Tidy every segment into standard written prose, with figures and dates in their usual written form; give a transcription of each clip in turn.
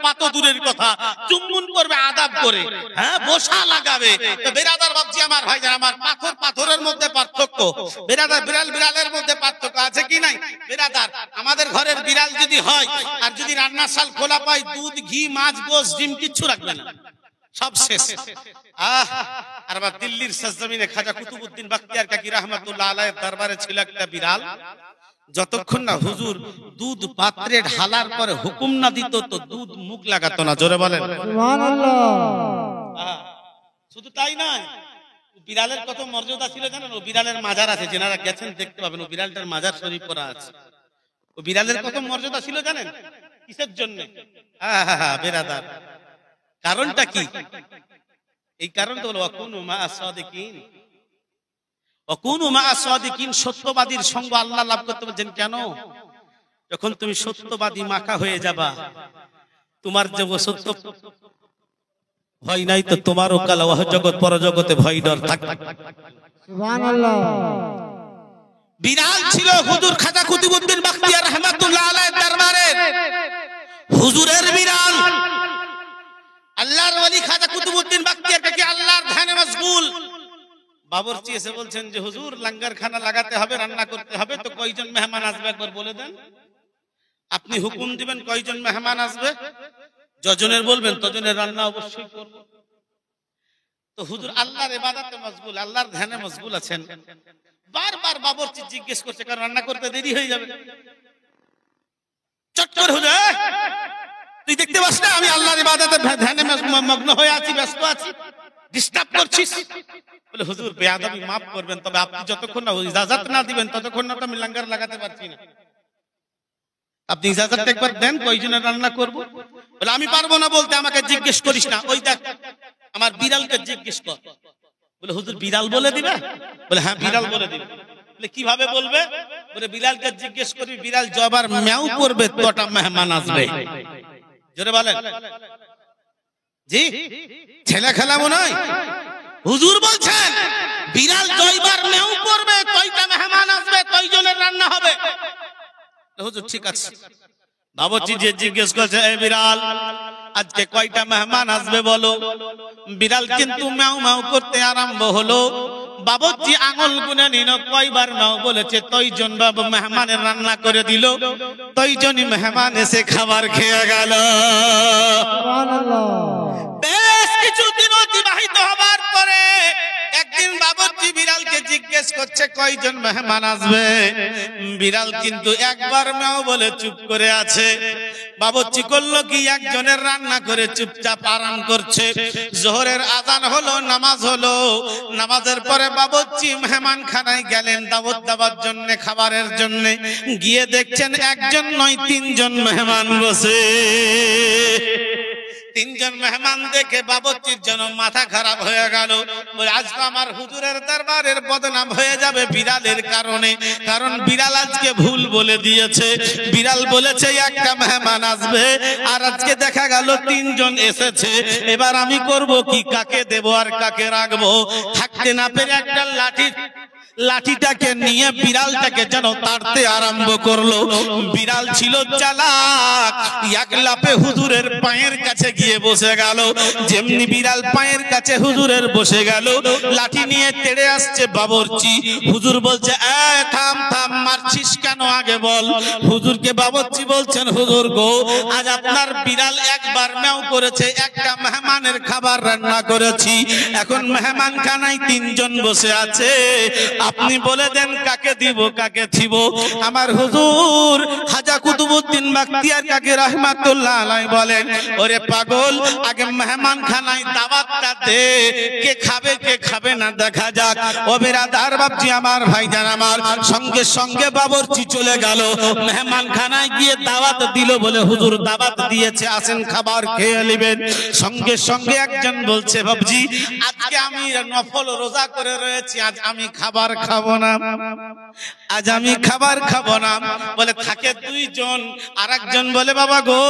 পা তো দূরের কথা, চুম্বন করবে আদাব করে, হ্যাঁ বসা লাগাবে। তো বেরাদার বাপজি আমার ভাইজান আমার, পাথর পাথরের মধ্যে পার্থক্য, বেরাদার বিড়াল বিড়ালের মধ্যে পার্থক্য আছে কি নাই? বেরাদার আমাদের ঘরের বিড়াল যদি হয় আর যদি রান্নার শাল খোলা পায়, দুধ ঘি মাছ গোশ ডিম কিচ্ছু রাখবে না, সব শেষ। আর আবার দিল্লির সরজমিনে খাজা কুতুবউদ্দিন বখতিয়ার কাকি রহমাতুল্লাহ আলাইহির দরবারে ছিল একটা বিড়াল, যতক্ষণ না হুজুর দুধ পাত্রে ঢালার পরে হুকুম না দিত তো দুধ মুখ লাগাতো না। জোরে বলেন সুবহানাল্লাহ। শুধু তাই নয়, বিড়ালের কত মর্যাদা ছিল জানেন? ও বিড়ালের মাজার আছে, যারা গেছেন দেখতে পাবেন, ও বিড়ালটার মাজার শরীফ করা আছে। ও বিড়ালের কত মর্যাদা ছিল জানেন? কিসের জন্য? বেরাদার, কারণটা কি? এই কারণটা হলো ওয়াকুনু মা'আস সাদিকিন, ওয়াকুনু মা'আস সাদিকিন, সত্যবাদীর সঙ্গ আল্লাহ লাভ করতে বলেন। কেন? যখন তুমি সত্যবাদী মাখা হয়ে যাবা, তোমার যে সত্য ভয় নাই তো তোমারও কাল জগৎ পরজগতে ভয় ডর থাকবে। সুবহানাল্লাহ। বিড়াল ছিল হুজুর খাজা কুতুবউদ্দিন বখতিয়ার রহমাতুল্লাহ আলাইহির দরবারে, হুজুরের বিড়াল। আল্লাহর ওলি খাজা কুতুবউদ্দিন বখতিয়ার কাকি আল্লাহর ধ্যানে মশগুল। বাবরচি এসে বলছেন যে হুজুর লঙ্গর খানা লাগাতে হবে, রান্না করতে হবে, তো কয়জন মেহমান আসবে একবার বলে দেন। আপনি হুকুম দিবেন কয়জন মেহমান আসবে, যজনের বলবেন তজনের রান্না অবশ্যই করব। তো হুজুর আল্লাহর ইবাদতে মশগুল, আল্লাহর ধ্যানে মশগুল আছেন। বারবার বাবরচি জিজ্ঞেস করছে, কারণ রান্না করতে দেরি হয়ে যাবে। চট করে হুজুর, তুই দেখতে পাস না আমি আল্লাহর ইবাদতে ধ্যানে মগ্ন হয়ে আছি, ব্যস্ত আছি, ডিস্টার্ব করছিস? বলে হুজুর বেয়াদবি মাফ করবেন, তবে আপনি যতক্ষণ না ইজাজত না দিবেন ততক্ষণ না তো আমি লঙ্গর লাগাতে পারছি না। আপনি ইজাজতটা একবার দেন, কয়জনের রান্না করব। বলে আমি পারবো না বলতে, আমাকে জিজ্ঞেস করিস না, ওই দেখ আমার বিড়ালকে জিজ্ঞেস কর। বলে হুজুর বিড়াল বলে দিবে? বলে হ্যাঁ বিড়াল বলে দিবে। বলে কিভাবে বলবে? বলে বিড়ালকে জিজ্ঞেস করি, বিড়াল জবার ম্যাও করবে তোটা মেহমান আসবে। জোরে বলেন। জি ছেলে খেলা মনে হয়? হুজুর বলছেন বিড়াল জয়বার ম্যাও করবে, কয়টা মেহমান আসবে, কয়জনের রান্না হবে। হুজুর ঠিক আছে। বাবুর্চি যে জিজ্ঞেস করছে, এই বিড়াল আজকে কয়টা মেহমান আসবে বলো। বিড়াল কিন্তু ম্যাও ম্যাও করতে আরম্ভ হলো। বাবুর্চি আঙুল গুনে নিল, কয়বার ম্যাও বলেছে, তয়জন বাবু মেহমানের রান্না করে দিল, তয়জনই মেহমান এসে খাবার খেয়ে গেল। সুবহানাল্লাহ। বেশ কিছুদিন অতিবাহিত হবার পরে একদিন বাবুর্চি বিড়ালকে জিজ্ঞেস করছে কয়জন মেহমান আসবে। বিড়াল কিন্তু একবার ম্যাও বলে চুপ করে আছে। বাবুর্চি করলো কি, একজনের রান্না করে চুপচাপ আরাম করছে। জোহরের আজান হলো, নামাজ হলো, নামাজের পরে বাবুর্চি মেহমান খানায় গেলেন দাওয়াত দেওয়ার জন্য, খাবারের জন্য। গিয়ে দেখছেন একজন নয় তিনজন মেহমান বসে। তিনজন মেহমান দেখে বাবুর্চির জন্য মাথা খারাপ হয়ে গেল। আজ তো আমার হুজুরের দরবারের বদনাম হয়ে যাবে বিড়ালের কারণে, কারণ বিড়াল আজকে ভুল বলে দিয়েছে। বিড়াল বলেছে একটা মেহমান আসবে, আর আজকে দেখা গেল তিনজন এসেছে। এবার আমি করব কি, কাকে দেব আর কাকে রাখবো? থাকতে না পেরে একটা লাঠিটাকে নিয়ে বিড়ালটাকে যেন তাড়তে আরম্ভ করলো। বিড়াল ছিল চালাক, এক লাফে হুজুরের পায়ের কাছে গিয়ে বসে গেল। যেমনি বিড়াল পায়ের কাছে হুজুরের বসে গেল, লাঠি নিয়ে তেড়ে আসছে বাবুর্চি। হুজুর বলছে, থাম থাম, মারছিস কেন আগে বল। হুজুরকে বাবুর্চি বলছেন, হুজুর গো, আজ আপনার বিড়াল একবার ম্যাও করেছে, একটা মেহমানের খাবার রান্না করেছি, এখন মেহমান খানায় তিনজন বসে আছে, আপনি বলে দেন কাকে দিব কাকে থিব। আমার হুজুর খাজা কুতুবউদ্দিন বখতিয়ার কাকি রহমাতুল্লাহ আলাইহি বলেন, ওরে পাগল, আগে মেহমান খানায় দাওয়াতটা দে, কে খাবে কে খাবে না দেখা যাক। ও বিরাদার বাপজি আমার ভাইজান আমার, সঙ্গে সঙ্গে বাবুর্চি চলে গেল মেহমান খানায় গিয়ে দাওয়াত দিল। বলে হুজুর দাওয়াত দিয়েছে, আসেন খাবার খেয়ে নেবেন। সঙ্গে সঙ্গে একজন বলছে, বাপজি আজকে আমি নফল রোজা করে রয়েছি, আজ আমি খাবার খাবো না, আজ আমি খাবার খাবো না। বলে থাকে দুইজন, আরেকজন বলে বাবা গো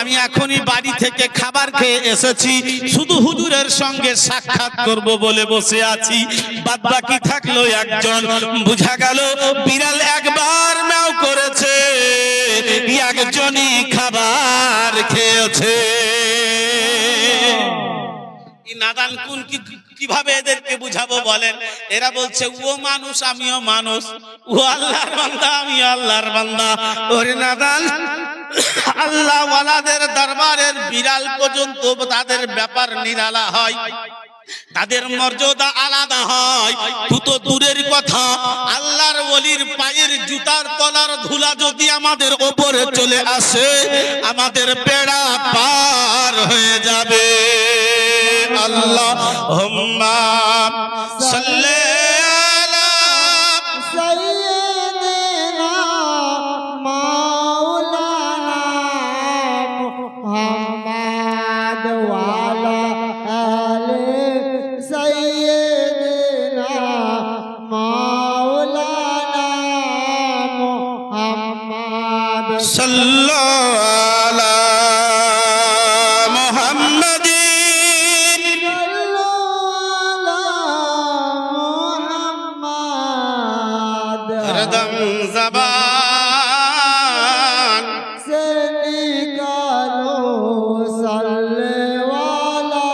আমি এখনই বাড়ি থেকে খাবার খেয়ে এসেছি, শুধু হুজুরের সঙ্গে সাক্ষাৎ করব বলে বসে আছি। বাদ বাকি থাকলো একজন। বুঝা গেল বিড়াল একবার ম্যাও করেছে, একজনই খাবার খেয়েছে। নাদান কোন কিভাবে এদেরকে বুঝাবো বলেন? এরা বলছে ও মানুষ আমিও মানুষ, ও আল্লাহর বান্দা আমি আল্লাহর বান্দা। ওরে নাদান, আল্লাহ ওয়ালাদের দরবারের বিড়াল পর্যন্ত তাদের ব্যাপার নিরালা হয়, তাদের মর্যাদা আলাদা হয়। তো দূরের কথা, আল্লাহর ওলির পায়ের জুতার তলার ধুলা যদি আমাদের উপরে চলে আসে, আমাদের বেড়া পার হয়ে যাবে। আল্লাহুম্মা সাল্লি আলা সাইয়্যিদিনা মাওলানা মুহাম্মদ ওয়া আলা আলি সাইয়্যিদিনা মাওলানা মুহাম্মদ সাল্লাল্লাহু আলা জবান से निकालो सल्ले वाला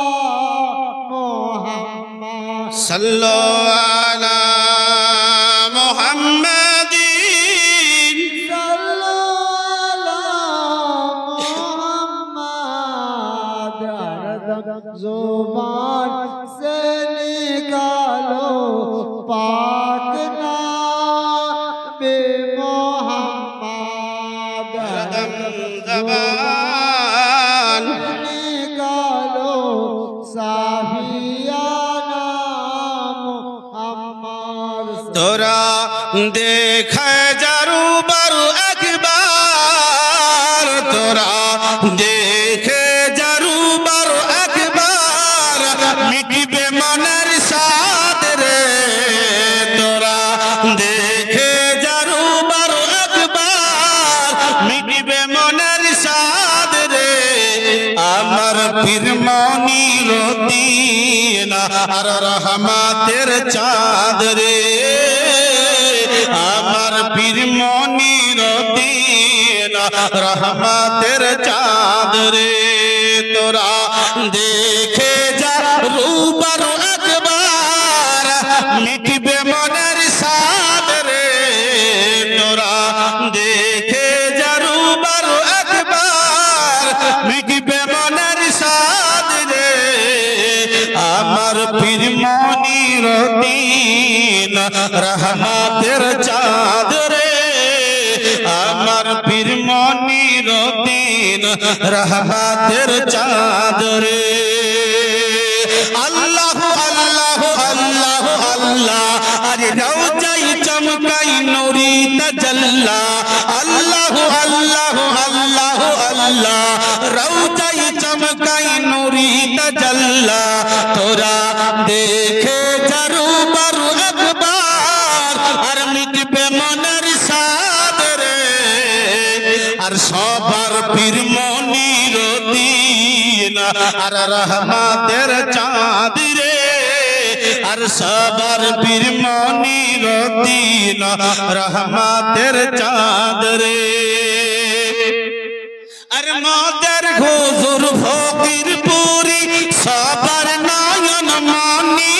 मोहम्मद सल्लल्लाहु अला मुहम्मदिन सल्लल्लाहु मोहम्मद हरदम जुबान से निकालो पाक नाम मोहम्मद हरदम जबान निकालो साहियाना मोहम्मद। तोरा देख जरू बरु अखबार, तोरा देख जरू बरु अखबार, मिटबे मনের साथ रे। तोरा देखे जरू बरु अखबार, मिटबे मনের साथ रे। আমার পীরমনি রদিনা আর রহমতের চাঁদ রে, আমার পীরমনি রদিনা রহমতের চাঁদ রে। তোরা দেখে যা রূবর একবার, মিটবে মনের সাদ রে। তোরা দেখে যা রূবর একবার, মিটবে মনের সাদ রে। আমার পীরমনি রদিনা রহমতের চাঁদ রে, আমার পীরমনি রদিনা রহমতের চাঁদ রে। আল্লাহু আল্লাহু আল্লাহু আল্লাহ, আরে রওজাই চমকাই নূরি তাজাল্লা। আল্লাহু আল্লাহু আল্লাহু আল্লাহ, রওজাই চমকাই নূরি তাজাল্লা। তোরা দেখে জারু বারু একবার, আর মিটবে মনের সাদ রে। আর সবার পীরমনি রদিনা আর রহমতের চাঁদ রে। আর সবার পীরমনি রদিনা রহমতের চাঁদ রে। আর মদের হুজুর ফকির পুরি সবার নয়ন মনি,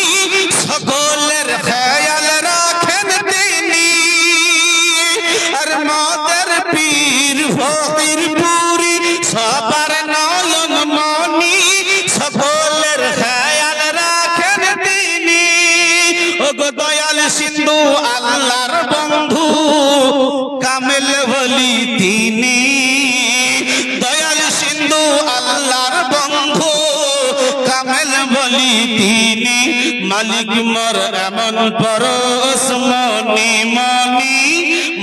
সকলের খেয়াল রাখেন তিনি। আর মদের পীর ফকির পুরি সবার নয়ন মনি, সকলের খেয়াল রাখেন তিনি। ওগো দয়াল সিন্ধু আল্লাহর বন্ধু, কামেল বলি তিনি। দয়াল সিন্ধু আল্লাহর বন্ধু, কামেল বলি তিনি। মালিক মোর এমন পরশ মনি মনি,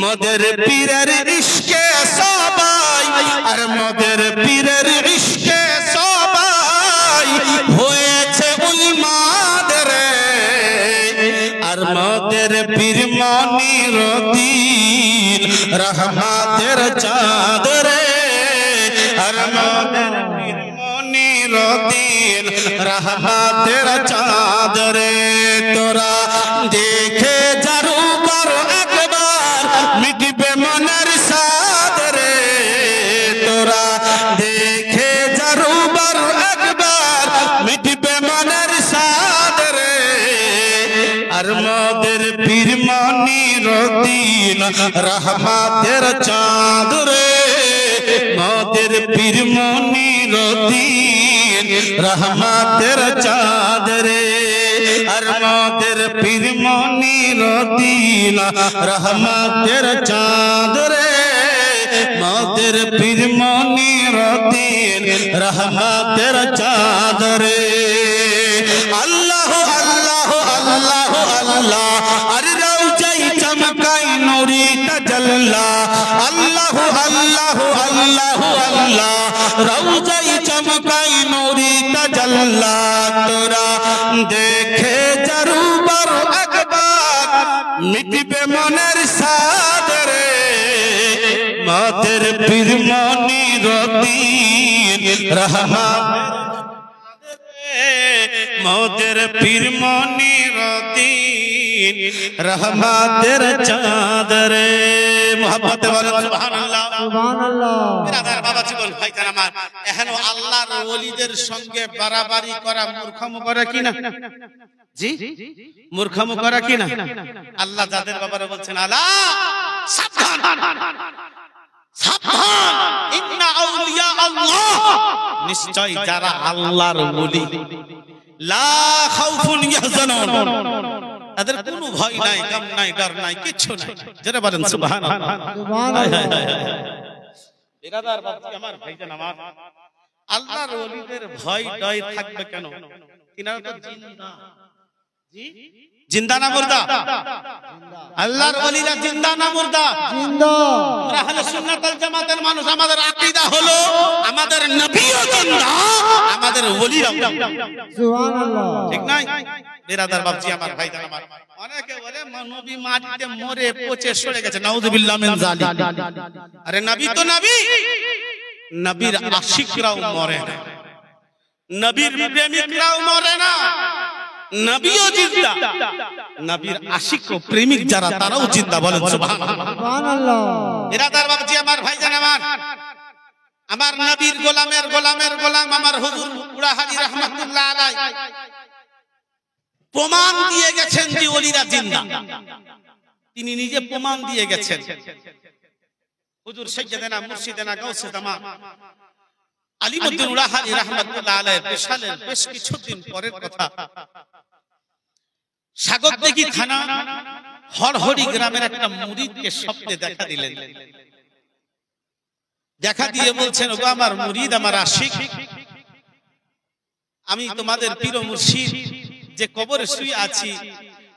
মোদের পীরের ইশকে সবাই, আর মোদের পীরের ইশকে সবাই হয়েছে উন্মাদ রে। আর মোদের মনির দিন রহমতের চাঁদ রে আর মোদের পীর মনির দিন রহমতের চাঁদ রে তোরা দেখে জারু বার একবার মিটবে মনের সাদ রে তোরা দেখে জারু বার একবার মিটবে মনের সাদ রে আর মোদের পীর মনির দিন রহমতের চাঁদ রে মোদের পীর মনির দিন রহমতের চাঁদ রে আর মোদের পীর মনির দিন রহমতের চাঁদ রে মোদের পীর মনির দিন রহমতের চাঁদ রে আল্লাহ আল্লাহ আল্লাহ আল্লাহ আর রওজাই চমকাই নূরি তাজাল্লা আল্লাহ আল্লাহ আল্লাহ আল্লাহ রওজাই চমকাই নূরি তাজাল্লা তোরা দেখে জারুবার একবার মিটবে মনের সাদ রে মোদের পীর মনির দিন রহমত মোদের পীর মনির দিন রহমতের চাঁদ রে মুহাব্বতে বলেন সুবহানাল্লাহ সুবহানাল্লাহ। বিরাদার বাবা জীবন ভাইজান আমার এখন আল্লাহর ওলিদের সঙ্গে বাড়াবাড়ি করা মূর্খমো করা কিনা জি মূর্খমো করা কিনা আল্লাহ যাদের ব্যাপারে বলছেন আলা সাবধান সাবধান ইন্না আউলিয়া আল্লাহ নিশ্চয় যারা আল্লাহর ওলি লা খাউফুন ইয়াহজানুন তাদের কোনো ভয় নাই গম নাই ডর নাই কিছু নাই যারা বলেন সুবহানাল্লাহ সুবহানাল্লাহ। বিরাদার বাবা আমার ভাইজান আমার আল্লাহর ওলিদের ভয় ডয় থাকবে কেন তিনারা তো জিন্দা জি জিন্দা না মুর্দা আল্লাহর ওলিরা জিন্দা না মুর্দা জিন্দা। আমরা আহলে সুন্নাত ওয়াল জামাতের মানুষ আমাদের আকীদা হলো আমাদের নবীও জিন্দা আমাদের ওলিরাও জিন্দা সুবহানাল্লাহ। ঠিক নাই বিরাদার বাপজি আমার ভাইজান আমার অনেকে বলে নবী মাটিতে মরে পচে সরে গেছে নাউযুবিল্লাহ মিন যালিক আরে নবী তো নবী নবীর আশিকরাও মরে না নবীর প্রেমিকরাও মরে না নবীও জিন্দা নবীর আশিক ও প্রেমিক যারা তারাও জিন্দা বলেন সুবহানাল্লাহ সুবহানাল্লাহ। বিরাদার বাপজি আমার ভাইজান আমার নবীর গোলামের গোলাম আমার হুজুর উড়াহারি রাহমাতুল্লাহ আলাইহি প্রমাণ দিয়ে গেছেন যে ওলিরা জিন্দা তিনি নিজে প্রমাণ দিয়ে গেছেন হুজুর সাইয়্যিদানা মুর্শিদানা গাউসে জামান আলিমউদ্দিন উড়াহারি রাহমাতুল্লাহ আলাইহি বিশালের বেশ কিছুদিন পরের কথা সাগরদিঘি থানা হরহরি গ্রামের একটা মুরিদকে স্বপ্নে দেখা দিলেন দেখা দিয়ে বলছেন ওগো আমার মুরিদ আমার আশিক আমি তোমাদের পীর মুর্শিদ যে কবরে শুয়ে আছি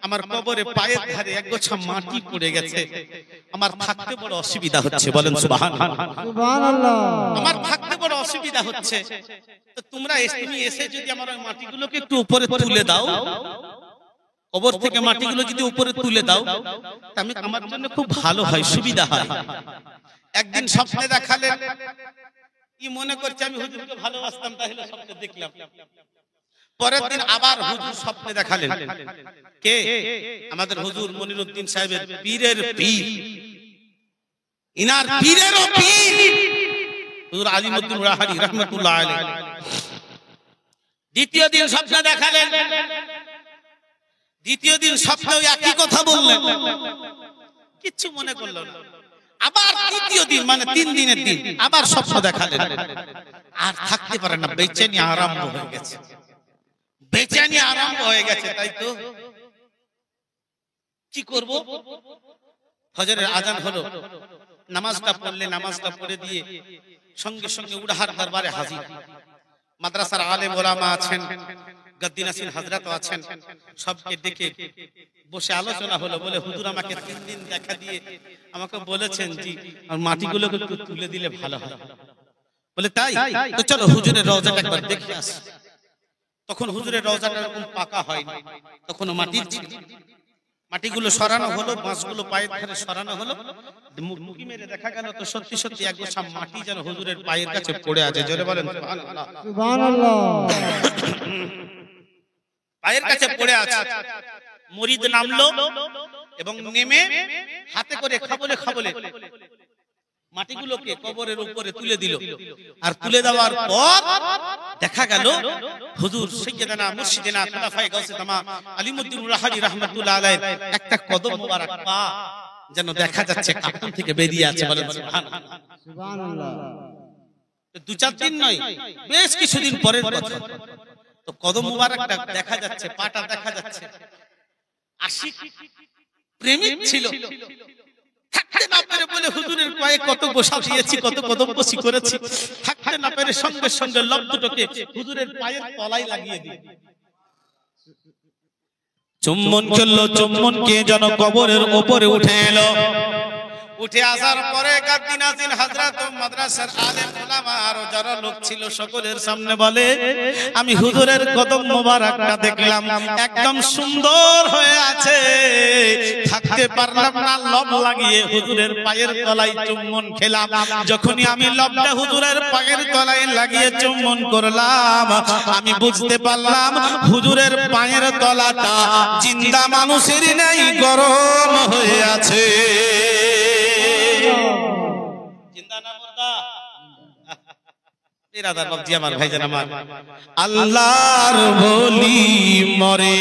আমার কবরে পায়ের ধারে এক গোছা মাটি পড়ে গেছে আমার থাকতে বড় অসুবিধা হচ্ছে বলেন সুবহানাল্লাহ সুবহানাল্লাহ। আমার থাকতে বড় অসুবিধা হচ্ছে তো তোমরা এসে যদি আমার ওই মাটিগুলোকে একটু উপরে তুলে দাও কবর থেকে মাটিগুলো যদি উপরে তুলে দাও আমি আমার জন্য খুব ভালো হয় সুবিধা হয় একদিন স্বপ্নে দেখালেন কি মনে করছে আমি হুজুরকে ভালোবাসতাম তাহলে স্বপ্নে দেখলাম পরের দিন আবার হুজুর স্বপ্নে দেখালেন কে আমাদের হুজুর মনিরউদ্দিন সাহেবের পীরের পীর ইনার পীরেরও পীর হুজুর আলিমউদ্দিন উড়াহারি রাহমাতুল্লাহ আলাইহি দ্বিতীয় দিন স্বপ্নে দেখালেন দ্বিতীয় দিন স্বপ্নেও একই কথা বললেন কিচ্ছু মনে করলো না আবার তৃতীয় দিন মানে 3 দিনের দিন আবার স্বপ্ন দেখালেন আর থাকতে পারে না বেচেনি আরম্ভ হয়ে গেছে বেচেনি আরম্ভ হয়ে গেছে তাই তো কি করব ফজরের আজান হলো নামাজটা পড়লে নামাজটা পড়ে দিয়ে সঙ্গে সঙ্গে উড়াহার দরবারে হাজির মাদ্রাসার আলেম ওলামা আছেন গদ্দি নাসির হযরত আছেন সবকে ডেকে বসে আলোচনা হলো বলে হুজুর আমাকে 3 দিন দেখা দিয়ে আমাকে বলেছেন জি আর মাটিগুলোকে একটু তুলে দিলে ভালো হয় বলে তাই তো চলো হুজুরের রওজাটা একবার দেখে আসি তখন হুজুরের রওজাটা এরকম পাকা হয়নি তখন মাটির ছিল মাটিগুলো সরানো হলো, বাঁশগুলো পায়ের ধারে সরানো হলো, মুখি মেরে দেখা গেল তো সত্যি সত্যি এক গোছা মাটি যেন হুজুরের পায়ের কাছে পড়ে আছে। জোরে বলেন সুবহানাল্লাহ। সুবহানাল্লাহ। পায়ের কাছে পড়ে আছে। মুরিদ নামলো এবং নেমে হাতে করে খাবলে খাবলে মাটিগুলোকে কবরের উপরে তুলে দিল। আর তুলে দেওয়ার পর দেখা গেল হুজুর সাইয়েদনা মুর্শিদিনা খুলাফায়ে গাউসে তামাম আলিমুদ্দিন রাহাবি রাহমাতুল্লাহ আলাইহি একটা কদম মোবারক পা যেন দেখা যাচ্ছে কাফন থেকে বেরিয়ে আছে। বলেন সুবহানাল্লাহ। সুবহানাল্লাহ। দু চার দিন নয়, বেশ কিছুদিন পরের কথা। তো কদম মোবারকটা দেখা যাচ্ছে, পাটা দেখা যাচ্ছে। আশিক প্রেমিক ছিল, থাকতে না পেরে বলে হুজুরের পায়ে কত বসা দিয়েছি, কত কদম বসি করেছি, থাকতে না পেরে সঙ্গে সঙ্গে লব দুটোকে হুজুরের পায়ের তলায় লাগিয়ে দিয়ে চুম্বন করলো। চুম্বনকে যেন কবরের উপরে উঠে এলো। উঠে আসার পরে গাদ্দি নাজিল হযরত মাদ্রাসার আলেম উলামা আর যারা লোক ছিল সকলের সামনে বলে, আমি হুজুরের কদম মোবারকটা দেখলাম একদম সুন্দর হয়ে আছে, থাকতে পারলাম না, লব লাগিয়ে হুজুরের পায়ের তলায় চুম্বন খেলাম। যখনই আমি লবটা হুজুরের পায়ের তলায় লাগিয়ে চুম্বন করলাম, আমি বুঝতে পারলাম হুজুরের পায়ের তলাটা জিন্দা মানুষের নেই, গরম হয়ে আছে। আল্লাহর বলি মরে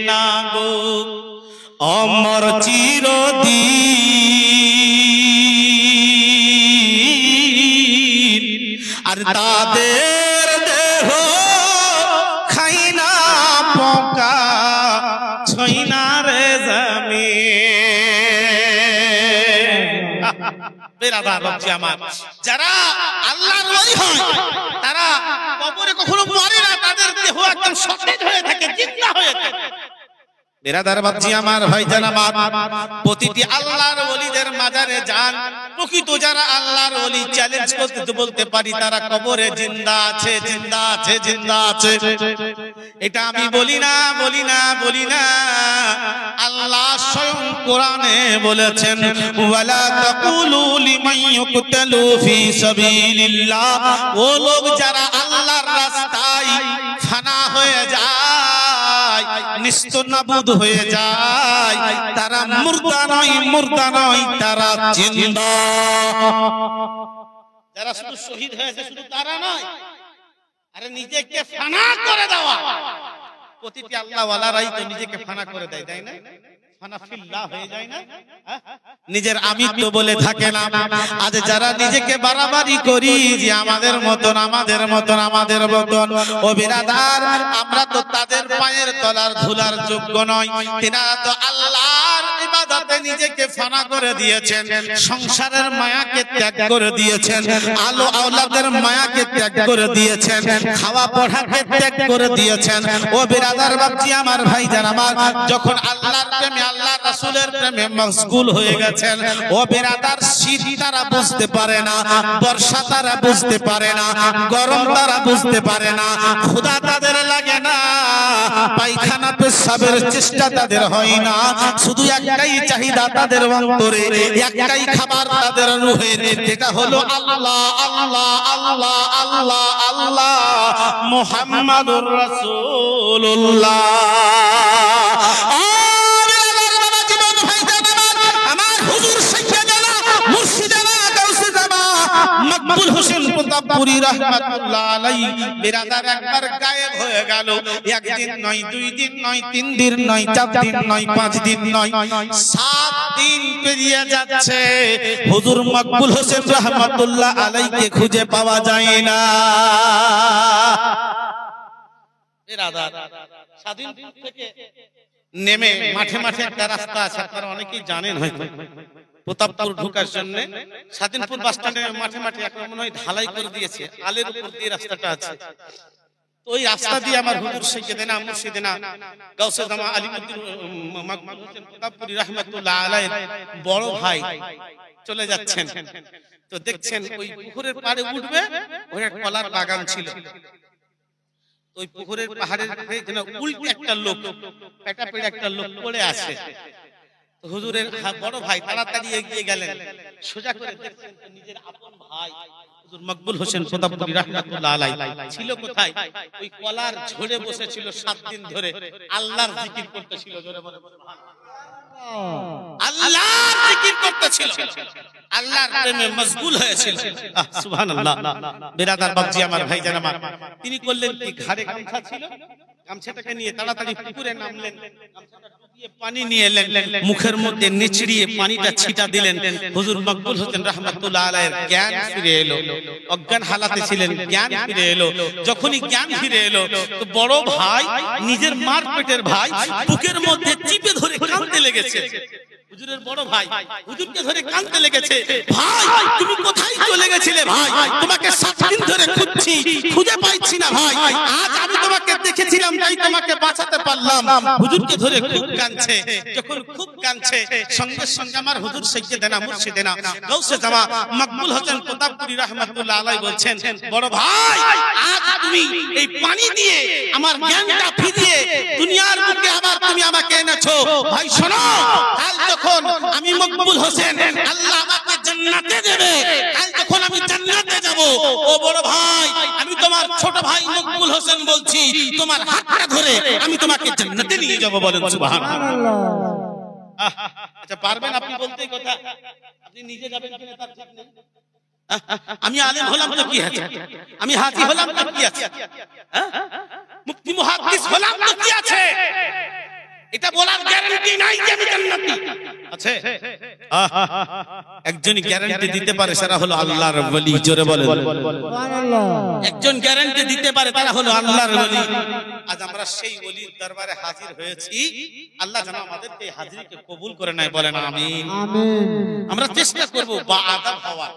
না গো, অমর চিরদিন, আর তাদের দেহ খাই না পোকা, ছই না রে জামিন। যারা আল্লাহর ওলি হয় তারা কবরে কখনো মরে না, তাদের দেহ একদম সতেজ হয়ে থাকে, জিন্দা হয়ে থাকে। বেরাদার বাপজি আমার, ভাইজান আমার, প্রতিটি আল্লাহর ওলিদের মাজারে যান, প্রকৃত যারা আল্লাহর ওলি চ্যালেঞ্জ করতে বলতে পারি তারা কবরে জিন্দা আছে, জিন্দা আছে, জিন্দা আছে। এটা আমি বলি না, বলি না, বলি না, আল্লাহ স্বয়ং কোরআনে বলেছেন, ওয়ালা তাকুলু লিমান ইউকতালু ফি সাবিলিল্লাহ। ও লোক যারা আল্লাহর রাস্তায় ফানা হয়ে যায়, নিস্তনাবুদ হয়ে যায়, তারা মুর্দা নয়, মুর্দা নয়, তারা জিন্দা। যারা শুধু শহীদ হয়েছে শুধু তারা নয়, আরে নিজেকে ফানা করে দেওয়া। প্রতিটি আল্লাহ ওয়ালারাই তো নিজেকে ফানা করে দেয়, তাই না? ফানা ফিল্লাহ হয়ে যায় না, নিজের আমিত্ব বলে থাকে না। আজ যারা নিজেকে বাড়াবাড়ি করি যে আমাদের মতন, আমাদের মতন, আমাদের মতন, ও বিরাদার, আমরা তো তাদের পায়ের তলার ধুলার যোগ্য নয়। তিনারা তো আল্লাহর ইবাদতে নিজেকে ফানা করে দিয়েছেন, সংসারের মায়াকে ত্যাগ করে দিয়েছেন, আলো আওলাদের মায়াকে ত্যাগ করে দিয়েছেন, খাওয়া পড়াকে ত্যাগ করে দিয়েছেন। ও বিরাদার বাপজি আমার, ভাইজান আমার, যখন আল্লাহর প্রেমে, আল্লাহ রাসূলের প্রেমে মশগুল হয়ে গেছেন, ও বিরাদার, শীত তারা বুঝতে পারে না, বর্ষা তারা বুঝতে পারে না, গরম তারা বুঝতে পারে না, ক্ষুধা তাদের লাগে না, পায়খানা পেশাবের চেষ্টা তাদের হয় না, শুধু একটাই চাহিদা তাদের অন্তরে, একটাই খাবার তাদের রুহের, যেটা হলো আল্লাহ, আল্লাহ, আল্লাহ, আল্লাহ, আল্লাহ, মুহাম্মাদুর রাসূলুল্লাহ। মকবুল হোসেন প্রতাপপুরী রাহমাতুল্লাহ আলাইহি বিরাদার একবার গায়েব হয়ে গেল। একদিন নয়, দুই দিন নয়, তিন দিন নয়, চার দিন নয়, পাঁচ দিন নয়, 7 দিন পেরিয়ে যাচ্ছে, হুজুর মকবুল হোসেন রাহমাতুল্লাহ আলাইহিকে খুঁজে পাওয়া যায় না। বিরাদার, স্বাধীনপুর থেকে নেমে মাঠে মাঠে একটা রাস্তা আছে, আপনারা অনেকেই জানেন হয়তো। প্রতাপপুর ঢোকার জন্য স্বাধীনপুর বাস স্ট্যান্ডের মাঠে মাঠে এখন মনে হয় ঢালাই করে দিয়েছে, আলের উপর দিয়ে রাস্তাটা আছে। তো ওই রাস্তা দিয়ে আমার হুজুর সাইয়েদনা মুর্শিদিনা গাউসে জামান আলিমুদ্দিন মকবুল হোসেন প্রতাপপুরী রাহমাতুল্লাহ আলাইহি বড় ভাই চলে যাচ্ছেন। তো দেখছেন ওই পুকুরের পাড়ে উঠবে, ওই কলার বাগান ছিল, ওই পুকুরের পাহাড়ের উল্টে একটা লোক পেটা পেড়ে একটা লোক পড়ে আছে। হুজুরের বড় ভাই তাড়াতাড়ি এগিয়ে গেলেন, সোজা করে দেখছেন তো নিজের আপন ভাই হুজুর মকবুল হোসেন প্রতাপপুরী রাহমাতুল্লাহ আলাইহি ছিল কোথায়? ওই কলার ঝড়ে বসেছিল 7 দিন ধরে, আল্লাহর জিকির করতেছিল। জোরে বলে আল্লাহর জিকির করতেছিল, আল্লাহর প্রেমে মশগুল হয়েছিল। সুবহানাল্লাহ। বিরাদার বাবজি আমার ভাইজান আমার, তিনি করলেন কি, ঘাড়ে গামছা ছিল, গামছাটাকে নিয়ে তাড়াতাড়ি পুকুরে নামলেন, গামছাটা ডুবিয়ে পানি নিয়ে এলেন, মুখের মধ্যে নিচড়িয়ে পানিটা ছিটা দিলেন। হুজুর মকবুল হোসেন রাহমাতুল্লাহ আলাইহির জ্ঞান ফিরে এলো। অজ্ঞান হালাতে ছিলেন, জ্ঞান ফিরে এলো। যখনই জ্ঞান ফিরে এলো তো বড় ভাই, নিজের মার পেটের ভাই, বুকের মধ্যে চিপে ধরে কাঁদতে লেগেছে। হুজুরের বড় ভাই হুজুরকে ধরে কাঁদতে লেগেছে, ভাই তুমি কোথায় চলে গেছিলে ভাই? তোমাকে 7 দিন ধরে খুঁজছি, খুঁজে পাইছি না ভাই। আজ আমি তোমাকে দেখেছিলাম, তাই তোমাকে বাঁচাতে পারলাম। হুজুরকে ধরে খুব কাঁদছে। যখন খুব কাঁদছে, সঙ্গে সঙ্গে আমার হুজুর সাইয়্যিদানা মুর্শিদানা গাউসে জামা মকবুল হোসেন প্রতাপপুরী রাহমাতুল্লাহ আলাইহি বলছেন, বড় ভাই আজ তুমি এই পানি দিয়ে আমার জ্ঞানটা ফিরিয়ে দুনিয়ার বুকে আবার তুমি আমাকে এনেছো। ভাই শোনো, কাল যখন আমি মকবুল হোসেন আল্লাহ আমাকে জান্নাতে দেবে, কাল যখন আমি জান্নাতে যাব, ও বড় ভাই আমি তোমার ছোট ভাই মকবুল হোসেন বলছি, তোমার হাতটা ধরে আমি তোমাকে জান্নাতে নিয়ে যাব। বলেন সুবহানাল্লাহ। আচ্ছা পারবেন আপনি বলতে কথা? আপনি নিজে যাবেন কিনা তার ঠিক নেই। আমি আলেম হলাম তো কি আছে, আমি হাজি হলাম তো কি আছে, মুফতি মুহাদ্দিস হলাম তো কি আছে, এটা বলার গ্যারান্টি নাই যে আমি জান্নাতি আছে। একজনই গ্যারান্টি দিতে পারে, সেটা হলো আল্লাহর ওলি। জোরে বলেন সুবহানাল্লাহ। একজন গ্যারান্টি দিতে পারে, তারা হলো আল্লাহর ওলি। আজ আমরা সেই ওলির দরবারে হাজির হয়েছি। আল্লাহ যেন আমাদেরকে হাজিরিকে কবুল করে নেয়। বলেন আমিন আমিন। আমরা চেষ্টা করব বা আদব হওয়ার,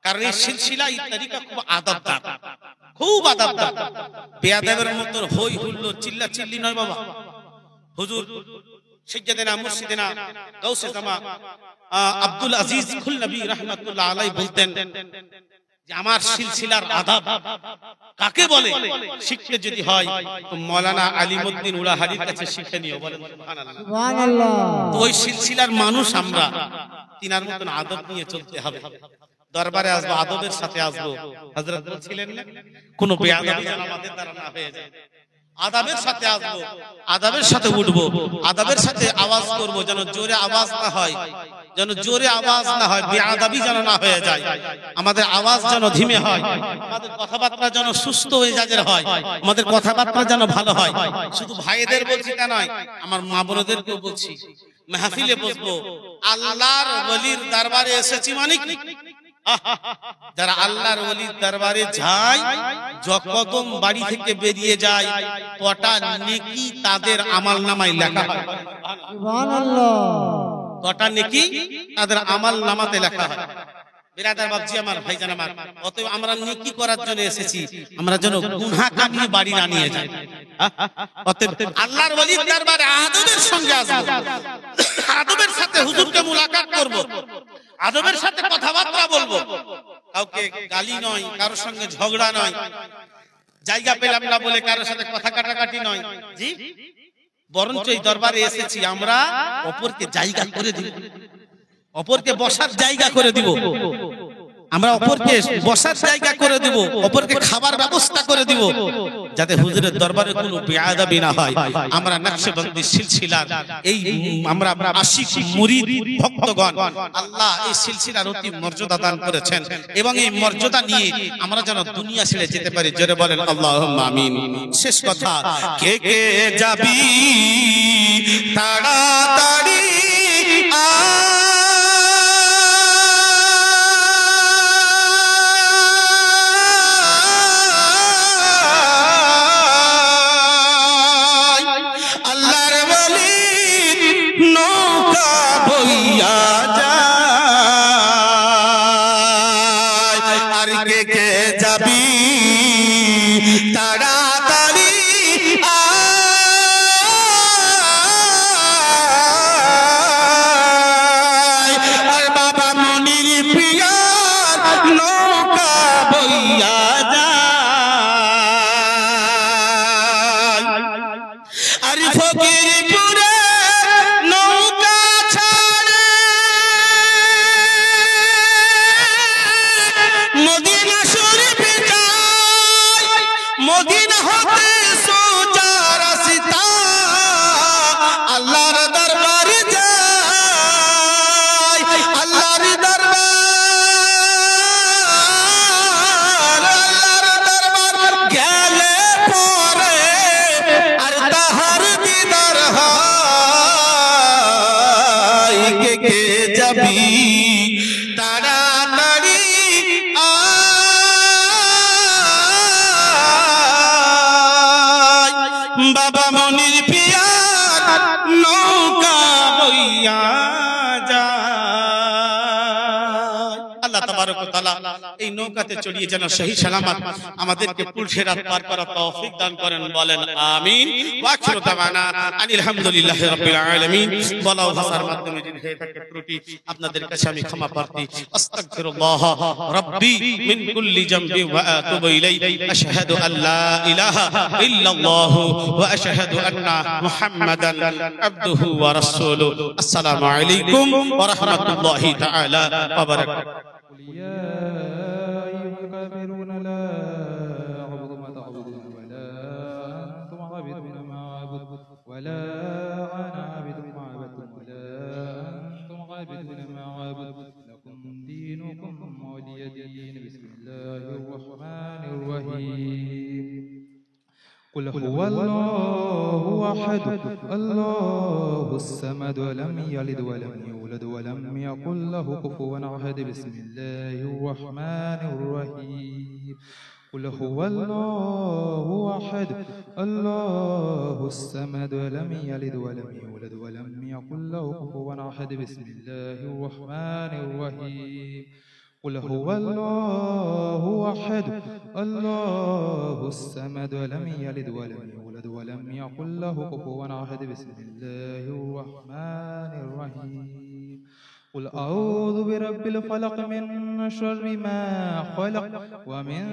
কারণ এই সিলসিলা এই তরিকা খুব আদবদার, খুব আদবদার। বেয়াদবের মতো হই হুল্লোড় চিল্লা চিল্লি নয় বাবা। হুজুর সাইয়্যিদানা মুর্শিদানা গাউসে জামা আব্দুল আজিজ খুলনবী রাহমাতুল্লাহ আলাইহি বলতেন যে আমার সিলসিলার আদব কাকে বলে শিখতে যদি হয় তো মাওলানা আলিমউদ্দিন উলাহারির কাছে শিখে নিও। বলেন সুবহানাল্লাহ সুবহানাল্লাহ। তো ওই সিলসিলার মানুষ আমরা, তিনার মতন আদব নিয়ে চলতে হবে। দরবারে আসবো, আদবের সাথে আসবো। হযরত বলছিলেন না, কোনো বেয়াদবি যেন আমাদের দ্বারা না হয়ে যায়। আদাবের সাথে আসবো, আদাবের সাথে উঠবো, আদাবের সাথে আওয়াজ করবো, যেন জোরে আওয়াজ না হয়, যেন জোরে আওয়াজ না হয়, বেয়াদবি যেন না হয়ে যায়। আমাদের আওয়াজ যেন ধিমে হয়, আমাদের কথাবার্তা যেন সুস্থ মেজাজের হয়, আমাদের কথাবার্তা যেন ভালো হয়। শুধু ভাইদের বলছি তা নয়, আমার মা বোনদেরকেও বলছি, মাহফিলে বসবো, আল্লাহর ওলির দরবারে এসেছি মানে কি, যারা আল্লাহর ওলির দরবারে যায়, যখন বাড়ি থেকে বেরিয়ে যায় কটা নেকি তাদের আমলনামায় লেখা হয়। সুবহানাল্লাহ। কটা নেকি তাদের আমলনামাতে লেখা হয়। বিরাদার বাবজি আমার, ভাইজান আমার, অতএব আমরা নেকি করার জন্য এসেছি, আমরা যেন গুনাহ কামিয়ে বাড়ি না নিয়ে যাই। অতএব আল্লাহর ওলির দরবারে আদবের সঙ্গে আসবো, আদবের সাথে হুজুরকে মুলাকাত করব, আদবের সাথে কথাবার্তা বলবো, কাউকে গালি নয়, কারোর সঙ্গে ঝগড়া নয়, জায়গা পেলাম না বলে কারোর সাথে কথা কাটাকাটি নয়। জি, বরঞ্চ এই দরবারে এসেছি আমরা অপরকে জায়গা করে দিব, অপরকে বসার জায়গা করে দিব, আমরা অপরকে বসার জায়গা করে দিব, অপরকে খাবার ব্যবস্থা করে দিব, যাতে হুজুরের দরবারে কোনো বেয়াদবি না হয়। আমরা নকশবন্দি সিলসিলার এই আমরা আশিক মুরিদ ভক্তগণ, আল্লাহ এই সিলসিলার অতি মর্যাদা দান করেছেন, এবং এই মর্যাদা নিয়ে আমরা যেন দুনিয়া ছেড়ে যেতে পারি। জোরে বলেন আল্লাহুম্মা আমিন। শেষ কথা, কে কে যাবি তাড়াতাড়ি মদিনা হতে সোজা রাস্তা আল্লাহর দরবার যায় আল্লাহর দরবার গেলে পরে আর তাহার দিদার হয় কে যাবি তাড়াতাড়ি বাবা মনির পিয়ার নৌকা বইয়া যায় আল্লাহ তাবারক ওয়া তাআলা এই নৌকাতে চড়িয়ে যেন সহি সালামত আমাদেরকে পুলসেরাত পার করার তৌফিক দান করেন বলেন আমিন ওয়া আখিরু দাওয়ানা আলহামদুলিল্লাহি রাব্বিল আলামিন বলাও ভাষার মাধ্যমে যদি হয়ে থাকে ত্রুটি আপনাদের কাছে আমি ক্ষমা প্রার্থী আস্তাগফিরুল্লাহ রাব্বি মিন কুল্লি জামবি ওয়া আতুবু ইলাইহি আশহাদু আল্লা ইলাহা ইল্লাল্লাহ ওয়া আশহাদু আন্না মুহাম্মাদান আবদুহু ওয়া রাসূলুহু আসসালামু আলাইকুম ওয়া রাহমাতুল্লাহি তাআলা ওয়া বারাকাতুহু يا أيها الكافرون لا أعبد ما تعبدون ولا أنتم عابدون ما أعبد ولا أنا عابد ما عبدتم ولا أنتم عابدون ما أعبد لكم دينكم ولي دين بسم الله الرحمن الرحيم قل هو الله أحد الله الصمد ولم يلد ولم يولد ولم يكن له كفوا أحد بسم الله الرحمن الرحيم قل هو الله أحد الله الصمد ولم يلد ولم يولد ولم يكن له كفوا أحد بسم الله الرحمن الرحيم قل هو الله أحد الله الصمد ولم يلد ولم يولد ولم يكن له كفوا أحد بسم الله الرحمن الرحيم قل أعوذ برب الفلق من شر ما خلق ومن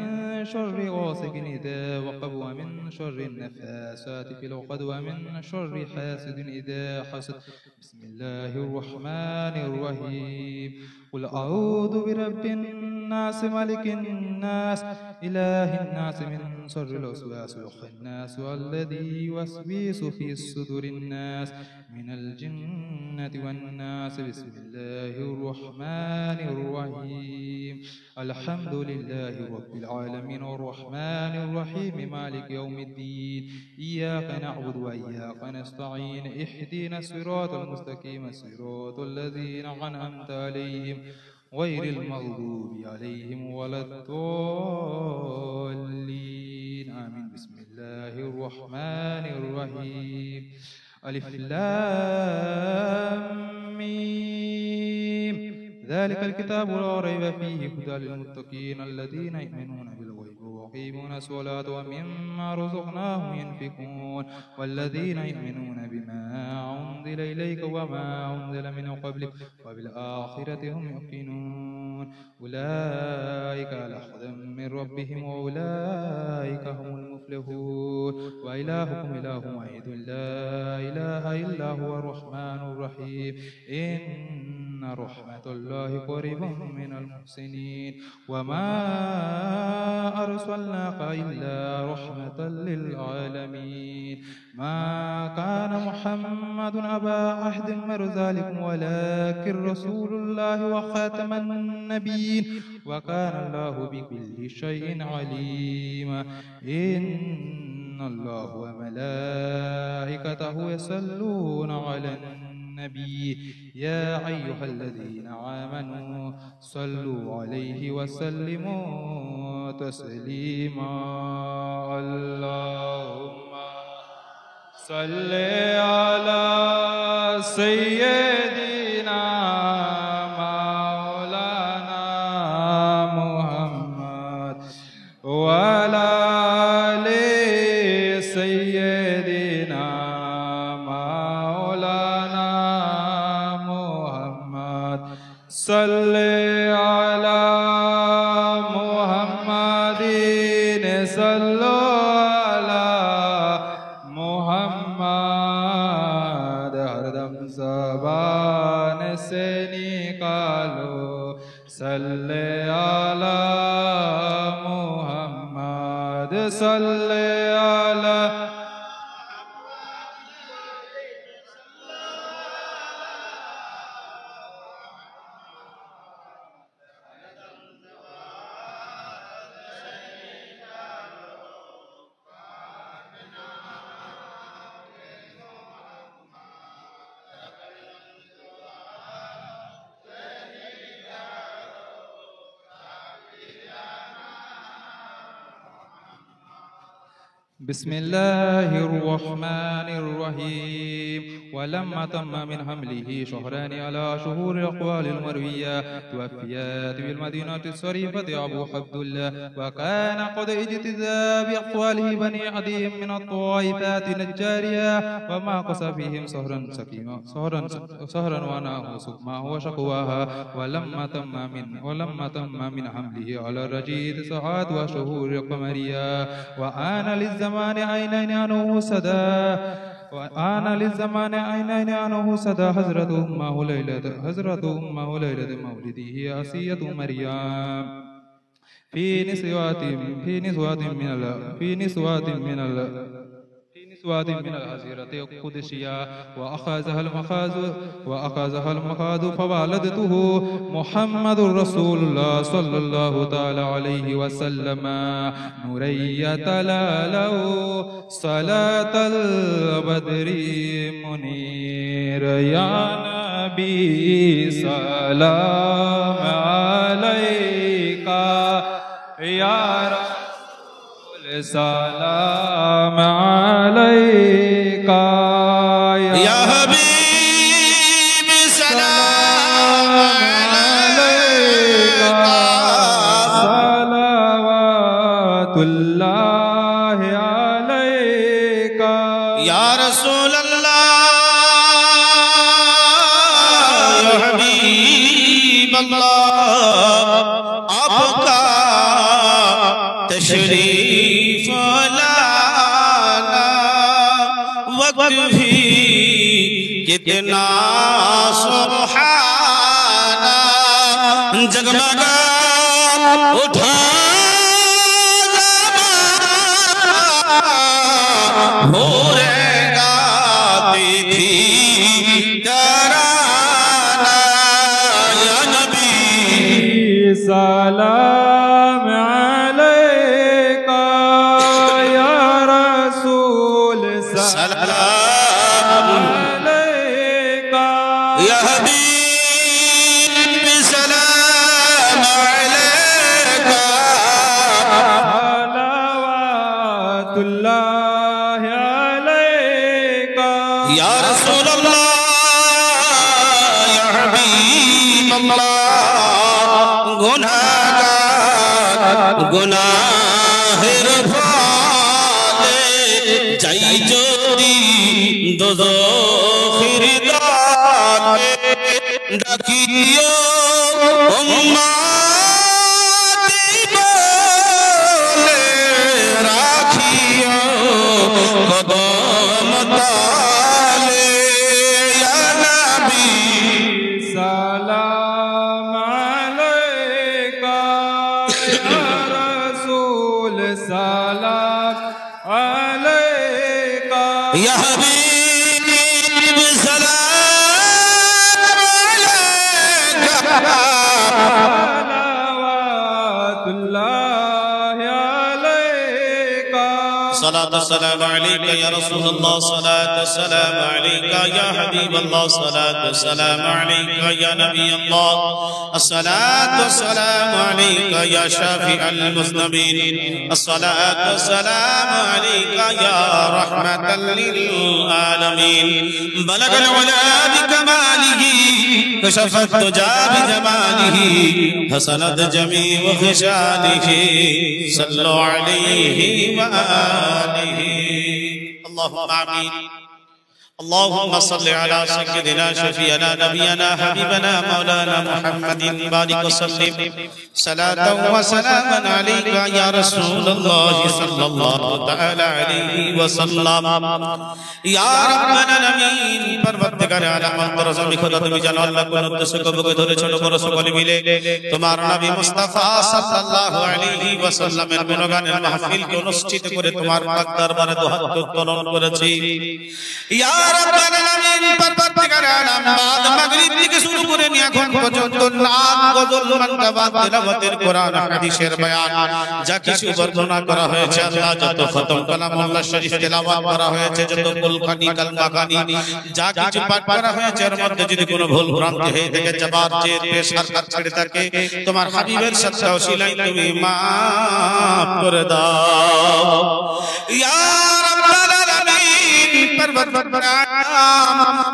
شر غاسق إذا وقب ومن شر النفاثات في العقد ومن شر حاسد إذا حسد بسم الله الرحمن الرحيم قل أعوذ برب الناس ملك الناس إله الناس من شر الوسواس الخناس الذي يوسوس في صدور الناس من الجنة والناس بسم الله الرحمن الرحيم الحمد لله رب العالمين الرحمن الرحيم مالك يوم الدين إياك نعبد وإياك نستعين اهدنا الصراط المستقيم صراط الذين أنعمت عليهم غير المغضوب عليهم ولا الضالين آمين بسم الله الرحمن الرحيم ألف لام ميم ذلك الكتاب لا ريب فيه هدى للمتقين الذين يؤمنون بالغيب ويقيمون الصلاة ومما رزقناهم ينفقون والذين يؤمنون بما أنزل إليك وما أنزل من قبلك وبالآخرة هم يوقنون أولئك على هدى من ربهم وأولئك هم المفلحون وإلهكم إله واحد لا إله إلا هو الرحمن الرحيم إن رحمة الله قريب من المحسنين وما أرسلناك إلا رحمة للعالمين ما كان محمد أبا أحد من رجالكم ولكن رسول الله وخاتم النبيين وكان الله بكل شيء عليما إن الله وملائكته يصلون على النبي يا أيها الذين آمنوا صلوا عليه وسلموا تسليما اللهم صل على سيدنا مولانا محمد وعلى آل سيدنا مولانا محمد صل على محمد صلوا على محمد हरदम ज़बान से निकालो सल्ले अला मुहम्मद محمد صل على بسم الله الرحمن الرحيم ولما تم من حمله شهران على شهور الأقوال المروية توفيت بالمدينة الشريفة أبو عبد الله وكان قد اجتزى بأقواله بني عدي من الطائفات النجارية وما قص فيهم سهرا وناه سقماه وشقواها ولما تم من حمله على الرجيد سعاد وشهور القمرية وآن للزمان عينين عنه سدا حضرة أمه ليلة مولده أسية مريم في نسوة من العزيرة القدسية وأخذها المخاض فوالدته محمد رسول الله صلى الله تعالى عليه وسلم نورية له صلاة البدر منير يا نبي سلام عليك يا رسول سلام عليك يا حبيب سلام عليك صلوات الله عليك يا رسول الله يا حبيب الله आपका तशरीफ लाना वक्त भी कितना सुभाना जगमगा उठा हो रे गाती थी तराना या नबी सलाम अलैका या रसूल सलाम अलैका या हबीब सलाम अलैका सलावतुल्लाह अलैका या रसूल अल्लाह या हबीब अल्लाह गुनाहेर फाले जाई जोदी दोज़खेर दाले डाकियो उम्मती बोले राखियो कदम ताले या नबी सलाम अलैका या रसूल सलाम अलैका या हबीब सलाम अलैका सलावतुल्लाह अलैका सलात सलाम अलैका या रसूल अल्लाह सलात सलाम अलैका या हबीब अल्लाह सलात सलाम अलैका या नबी अल्लाह अस्सलातु वस्सलामु अलैका या शाफिअल मुज़नबीन अस्सलातु वस्सलामु अलैका या रहमतल लिल आलमीन बलगल उला बिकमालिही कशफत तुजा बिजमालिही हसनत जमीउ खिशालिही सल्लु अलैहि व आलिहि अल्लाहुम्मा आमीन اللهم صل على سيدنا شفيعنا نبينا حبيبنا مولانا محمد بارك وسلم صلاة وسلاما عليك يا رسول الله صلى الله تعالى عليه وسلم يا رب العالمين परवरदिगार आलम तरज़म खुदा तुम जानो अल्लाह को उद्देश्य को बगे धरे छोटो बड़ो সকলে मिले তোমার নবী মুস্তাফা সাল্লাল্লাহু আলাইহি ওয়াসাল্লামের গুণগানের মাহফিল কে অনুষ্ঠিত করে তোমার পাক দরবারে দুহাত উত্তোলন করেছি ইয়া রাব্বাল আলামিন परवरदिगार आलम बाद মাগরিব থেকে শুরু করে নিয়ে এখন পর্যন্ত নাম গজল মানকাবাত তেলাওয়াতের কোরআন হাদিসের বয়ান যা কিছু বর্ণনা করা হয়েছে আল্লাহ যত খতম কালামুল্লাহ শরীফ তেলাওয়াত করা হয়েছে যত কুলখানি কালমাখানি যা কিছু পাঠ করা হয়েছে এর মধ্যে যদি কোনো ভুল ভ্রান্তি হয়ে থাকে জবাব চেয়ে পেশার কাজ ছেড়ে থাকে তোমার হাবিবের সাথে ওসিলায় তুমি maaf করে দাও ইয়া রাব্বাল আলামিন परवरदिगार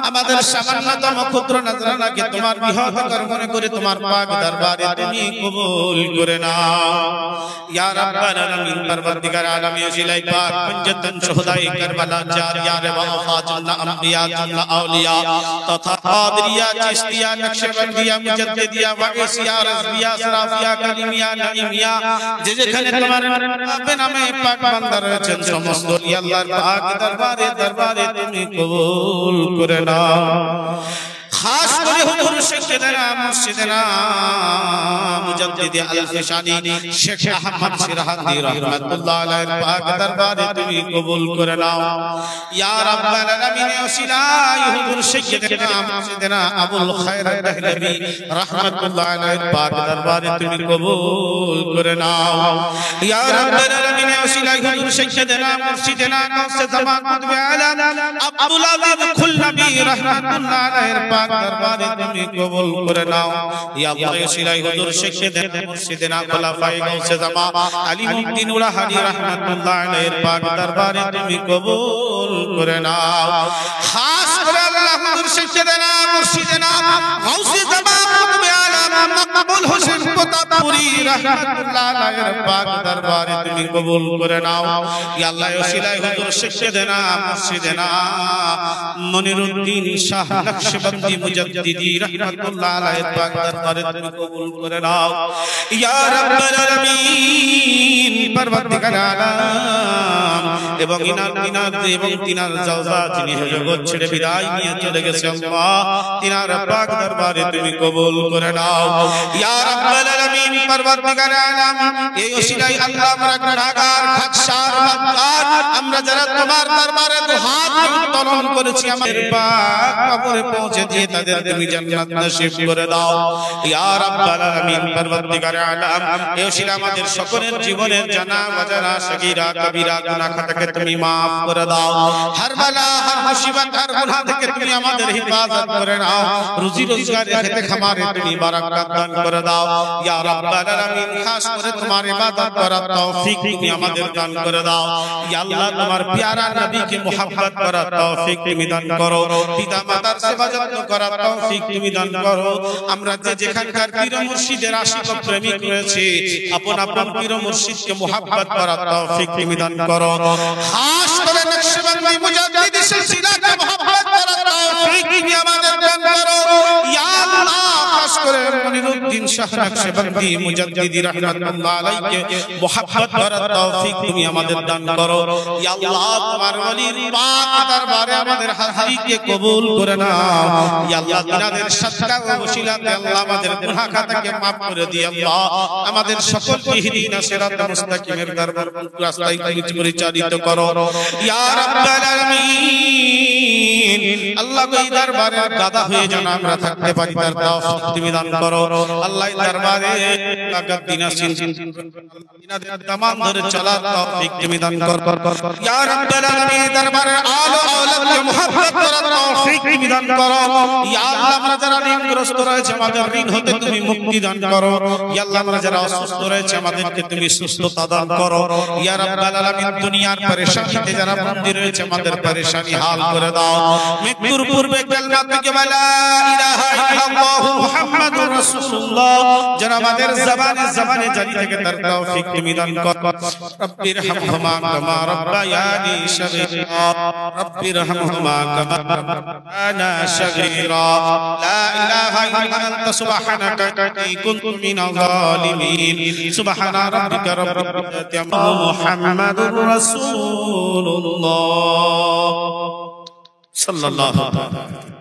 আমাদের সামান্যতম ক্ষুদ্র নজরানাকে তোমার বৃহৎ কর্মে করে তোমার পাক দরবারে তুমি কবুল করে নাও ইয়া রাব্বাল আলামিন परवरदिगार आलमी ওসিলায় পাক পঞ্জতন শুহাদায়ে কারবালা জারিয়ার ওয়া জান্নাত আম্বিয়া জান্নাত আউলিয়া তথা কাদরিয়া চিশতিয়া নকশবন্দিয়া মুজাদ্দিদিয়া ওয়াইসিয়া রাজবিয়া সরাফিয়া কালিমিয়া নাইমিয়া যে যেখানে তোমার নামে পাক বান্দা রয়েছেন সমস্ত আল্লাহর পাক দরবারে তুমি কবুল করে নাও खास করে হুজুর শেখেরা মুর্শিদেরা মুজাদ্দিদ আল-ফিশানি শেখ আহমদ সিরহাদি রাহমাতুল্লাহ আলাইহি পাক দরবারে তুমি কবুল করে নাও ইয়া রাব্বাল আলামিন ওসিলায় হুজুর শেখেরা মুর্শিদেরা আবুল খায়র দেহলভী রাহমাতুল্লাহ আলাইহি পাক দরবারে তুমি কবুল করে নাও ইয়া রাব্বাল আলামিন ওসিলায় হুজুর শেখেরা মুর্শিদেরা গাউসে জামান কুতুবে আলম আব্দুল আযীজ খুলনবী রাহমাতুল্লাহ আলাইহি পাক দরবারে তুমি কবুল করে নাও ইয়া আল্লাহ ওসিলায় হুজুর শেখেরা মুর্শিদেরা খোলাফায়ে গাউসে জামান আলী মুদ্দিন উলাহাদি রাহমাতুল্লাহ আলাইহি পাক দরবারে তুমি কবুল করে নাও খাস করে আল্লাহ হুজুর শেখেরা মুর্শিদেরা গাউসে জামান কুতুবে আলম মাকবুল হোসেন কোতাপুরি রাহমাতুল্লাহ আলাইহি পাক দরবারে তুমি কবুল করে নাও ইয়া আল্লাহ ওসিলায় হুজুর শেখেরা মুর্শিদেরা মনিরউদ্দিন শাহ নকশবন্দি মুজাদ্দিদি রাহমাতুল্লাহ আলাইহি পাক দরবারে তুমি কবুল করে নাও ইয়া রাব্বাল আলামিন परवरदिगाর আলম এবং তিনার জাওজা যিনি জগৎ ছেড়ে বিদায় নিয়ে চলে গেছে আল্লাহ তিনার পাক দরবারে তুমি কবুল করে নাও ইয়া রাব্বাল আলামিন परवरदिगाর আলম এই ওসিলায় আল্লাহ আমরা গুনাহগার খাকসার বান্দার আমরা যারা তোমার দরবারে দুহাত উত্তোলন করেছি আমাদের পাক কবরে পৌঁছে দিয়ে তাদের তুমি জান্নাত নসিব করে দাও ইয়া রাব্বাল আলামিন परवरदिगाর আলম এই ওসিলা আমাদের সকলের জীবনের জানা অজানা সগীরা কবিরা গুনাহ খাতাকে তুমি maaf করে দাও হর বালা হর মুসিবত হর গুনাহ থেকে তুমি আমাদের হিফাজত করে নাও রুজি রোজগারের ক্ষেত্রে খামারে তুমি বারাকাত দান করে দাও ইয়া রাব্বাল আলামিন খাস করে তোমার ইবাদত করার তৌফিক তুমি আমাদের দান করে দাও ইয়া আল্লাহ তোমার প্যারা নবীকে মুহাব্বত করার তৌফিক তুমি দান করো পিতা মাতার সেবা যত্ন করার তৌফিক তুমি দান করো আমরা যে যেখানকার পীর মুর্শিদের আশিক ও প্রেমিক রয়েছে আপন আপন পীর মুর্শিদকে মুহাব্বত করার তৌফিক তুমি দান করো খাস করে নকশবন্দি মুজাদ্দিদ সিলসিলাকে মুহাব্বত করার তৌফিক তুমি আমাদের দান করো ইয়া আল্লাহ খাস করে মনিরউদ্দিন শাহ নকশবন্দি মুজাদ্দিদি রাহমাতুল্লাহ আলাইহি মুহাব্বত করার তৌফিক তুমি আমাদের দান করো ইয়া আল্লাহ তোমার ওলির পাক দরবারে আমাদের হাজিরিকে কবুল করে নাও ইয়া আল্লাহ তিনাদের সদকা ও ওসিলাতে আল্লাহ আমাদের গুনাহ খাতাকে maaf করে দিও আল্লাহ আমাদের সকলকে ইহদিনা সিরাতাল মুস্তাকিমের দরবার রাস্তায় তুমি পরিচালিত করো ইয়া রাব্বাল আলামিন আল্লাহ এই দরবারে গাদা হয়ে যেন আমরা থাকতে পারি তার তৌফিক তুমি দান করো আল্লাহ এই দরবারে লাগাত দিনা সিন তিনাদের तमाम ধরে চলার তৌফিক তুমি দান করো ইয়া রাব্বাল আলামিন দরবারে আলো আওলাদকে মুহাব্বত করার তৌফিক তুমি দান করো ইয়া আল্লাহ আমরা যারা ঋণগ্রস্ত রয়েছে আমাদের ঋণ হতে তুমি মুক্তি দান করো ইয়া আল্লাহ আমরা যারা অসুস্থ রয়েছে আমাদেরকে তুমি সুস্থতা দান করো ইয়া রাব্বাল আলামিন দুনিয়ার পরেশানিতে যারা বন্দী রয়েছে আমাদের পরেশানি হাল করে দাও মৃত্যুর পূর্বে কালমা থেকে লা ইলাহা ইল্লাল্লাহু মুহাম্মাদুর রাসূলুল্লাহ যেন আমাদের জবানে জারি থেকে তার তৌফিক তুমি দান করো রব্বিরহামহুমা কামা রাব্বায়ানি সগীরা রব্বিরহামহুমা কামা রাব্বায়ানা সগীরা লা ইলাহা ইল্লা আনতা সুবহানাকা ইন্নী কুনতু মিনাল যালিমিন সুবহানা রাব্বিকা রাব্বিল ইজ্জাতি আম্মা মুহাম্মাদুর রাসূলুল্লাহ সাল্লাল্লাহু আলাইহি